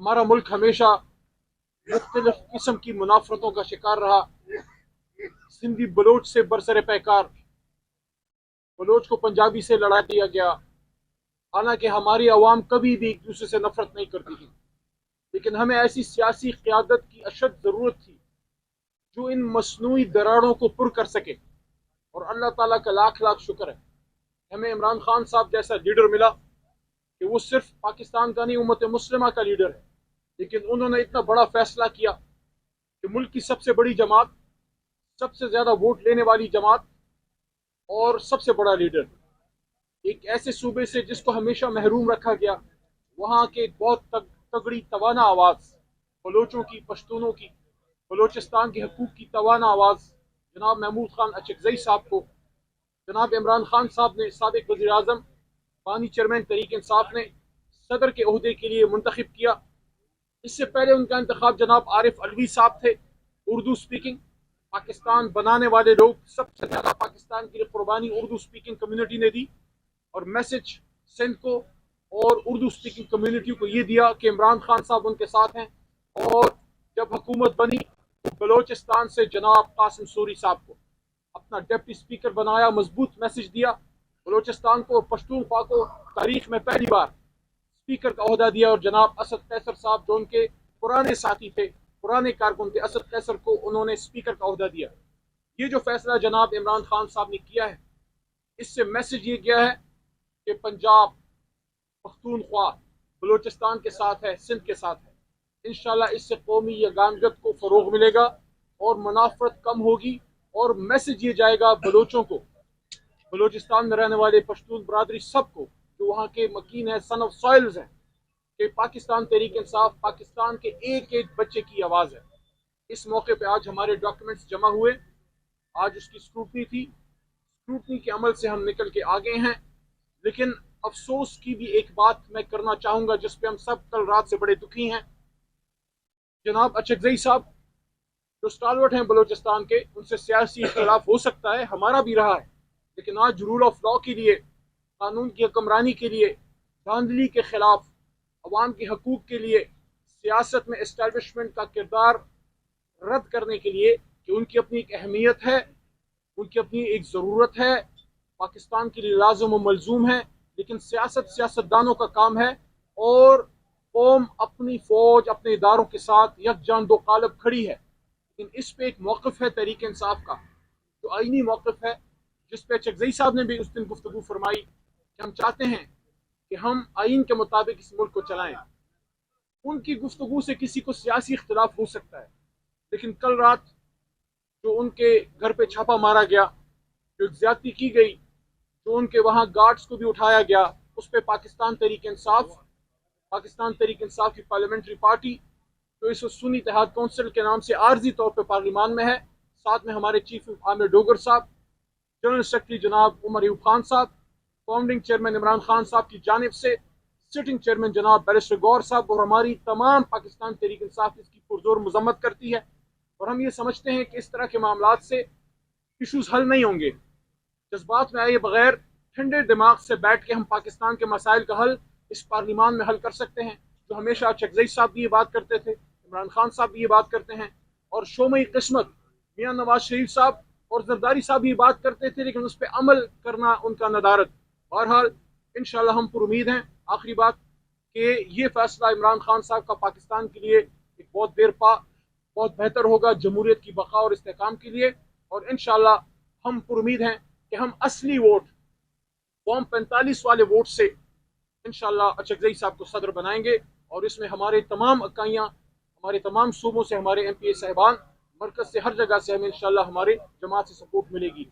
हमारा मुल्क हमेशा मुख्तलिफ किस्म की मुनाफरतों का शिकार रहा। सिंधी बलोच से बरसरे पैकार, बलोच को पंजाबी से लड़ा दिया गया। हालांकि हमारी अवाम कभी भी एक दूसरे से नफरत नहीं करती थी, लेकिन हमें ऐसी सियासी क़यादत की अशद ज़रूरत थी जो इन मसनूई दरारों को पुर कर सके। और अल्लाह ताला का लाख लाख शुक्र है, हमें इमरान खान साहब जैसा लीडर मिला कि वो सिर्फ पाकिस्तान का नहीं, उम्मत मुस्लिमा का लीडर है। लेकिन उन्होंने इतना बड़ा फैसला किया कि मुल्क की सबसे बड़ी जमात, सबसे ज़्यादा वोट लेने वाली जमात और सबसे बड़ा लीडर एक ऐसे सूबे से जिसको हमेशा महरूम रखा गया, वहाँ के बहुत तगड़ी तवाना आवाज़ बलोचों की, पश्तूनों की, बलोचिस्तान के हकूक़ की तवाना आवाज़ जनाब महमूद खान अचकज़ई साहब को जनाब इमरान खान साहब ने, साबिक़ वज़ीर आज़म, बानी चेयरमैन तहरीक इंसाफ ने सदर के ओहदे के लिए मुंतखब किया। इससे पहले उनका इंतखाब जनाब आरिफ अलवी साहब थे, उर्दू स्पीकिंग। पाकिस्तान बनाने वाले लोग सबसे ज़्यादा पाकिस्तान की कुर्बानी उर्दू स्पीकिंग कम्युनिटी ने दी, और मैसेज सिंध को और उर्दू स्पीकिंग कम्युनिटी को ये दिया कि इमरान खान साहब उनके साथ हैं। और जब हुकूमत बनी तो बलोचिस्तान से जनाब कासिम सूरी साहब को अपना डिप्टी स्पीकर बनाया, मजबूत मैसेज दिया बलोचिस्तान को। पश्तूनख्वा को तारीख में पहली बार स्पीकर का ओहदा दिया, और जनाब असद कैसर साहब जो उनके पुराने साथी थे, पुराने कारकुन थे, असद कैसर को उन्होंने स्पीकर का ओहदा दिया। ये जो फैसला जनाब इमरान खान साहब ने किया है, इससे मैसेज ये गया है कि पंजाब, पख्तूनख्वा बलोचिस्तान के साथ है, सिंध के साथ है। इंशाल्लाह इससे कौमी यगानगत को फ़रोग़ मिलेगा और मुनाफरत कम होगी। और मैसेज ये जाएगा बलोचों को, बलोचिस्तान में रहने वाले पश्तून बरादरी सबको जो वहाँ के मकीन है, सन ऑफ सॉइल्स हैं, कि पाकिस्तान तहरीक इंसाफ पाकिस्तान के एक एक बच्चे की आवाज़ है। इस मौके पे आज हमारे डॉक्यूमेंट्स जमा हुए, आज उसकी स्क्रूटनी थी। स्क्रूटनी के अमल से हम निकल के आगे हैं। लेकिन अफसोस की भी एक बात मैं करना चाहूँगा जिस पे हम सब कल रात से बड़े दुखी हैं। जनाब अचकज़ई साहब जो स्टालवर्ट हैं बलोचिस्तान के, उनसे सियासी इख्तिलाफ हो सकता है, हमारा भी रहा है, लेकिन आज रूल ऑफ लॉ के लिए, कानून की हुक्मरानी के लिए, धांधली के खिलाफ, अवाम के हकूक़ के लिए, सियासत में इस्टेब्लिशमेंट का किरदार रद्द करने के लिए कि उनकी अपनी एक अहमियत है, उनकी अपनी एक ज़रूरत है, पाकिस्तान के लिए लाज़िम व मलज़ूम है। लेकिन सियासतदानों का काम है, और कौम अपनी फ़ौज, अपने इदारों के साथ यकजान दो कालब खड़ी है। लेकिन इस पे एक मौक़िफ़ है तहरीक इंसाफ का, जो आईनी मौक़िफ़ है, जिस पे अचकज़ई साहब ने भी उस दिन गुफ्तगू फरमाई कि हम चाहते हैं कि हम आइन के मुताबिक इस मुल्क को चलाएं। उनकी गुफ्तगू से किसी को सियासी इख्तिलाफ हो सकता है, लेकिन कल रात जो उनके घर पे छापा मारा गया, जो ज़्यादती की गई, जो उनके वहाँ गार्ड्स को भी उठाया गया, उस पर पाकिस्तान तहरीक इंसाफ की पार्लियामेंट्री पार्टी जो इस सुन्नी इत्तेहाद कौंसिल के नाम से आर्जी तौर पर पार्लिमान में है, साथ में हमारे चीफ आमिर डोगर साहब, जनरल सेक्रेटरी जनाब उमर अयूब खान साहब, फाउंडिंग चेयरमैन इमरान खान साहब की जानिब से सिटिंग चेयरमैन जनाब बैरिस्टर गौर साहब, और हमारी तमाम पाकिस्तान तहरीक इंसाफ इसकी पुरजोर मजम्मत करती है। और हम ये समझते हैं कि इस तरह के मामलात से इशूज़ हल नहीं होंगे। जज्बात में आए बगैर ठंडे दिमाग से बैठ के हम पाकिस्तान के मसाइल का हल इस पार्लिमान में हल कर सकते हैं, जो हमेशा अचकज़ई साहब भी ये बात करते थे, इमरान खान साहब भी ये बात करते हैं, और शोमई किस्मत मियाँ नवाज शरीफ साहब और जरदारी साहब ये बात करते थे, लेकिन उस पर अमल करना उनका नदारत। बहरहाल इंशाल्लाह हम पर उम्मीद हैं, आखिरी बात, कि ये फैसला इमरान खान साहब का पाकिस्तान के लिए एक बहुत देर पा बहुत बेहतर होगा, जमहूरियत की बका और इस्तेहकाम के लिए। और इंशाल्लाह हम पर उम्मीद हैं कि हम असली वोट, फॉर्म 45 वाले वोट से इंशाल्लाह अचकज़ई साहब को सदर बनाएंगे। और इसमें हमारे तमाम इकाइयाँ, हमारे तमाम सूबों से हमारे MPA साहिबान, मरकज़ से, हर जगह से हमें इंशाल्लाह हमारे जमात से सपोर्ट मिलेगी।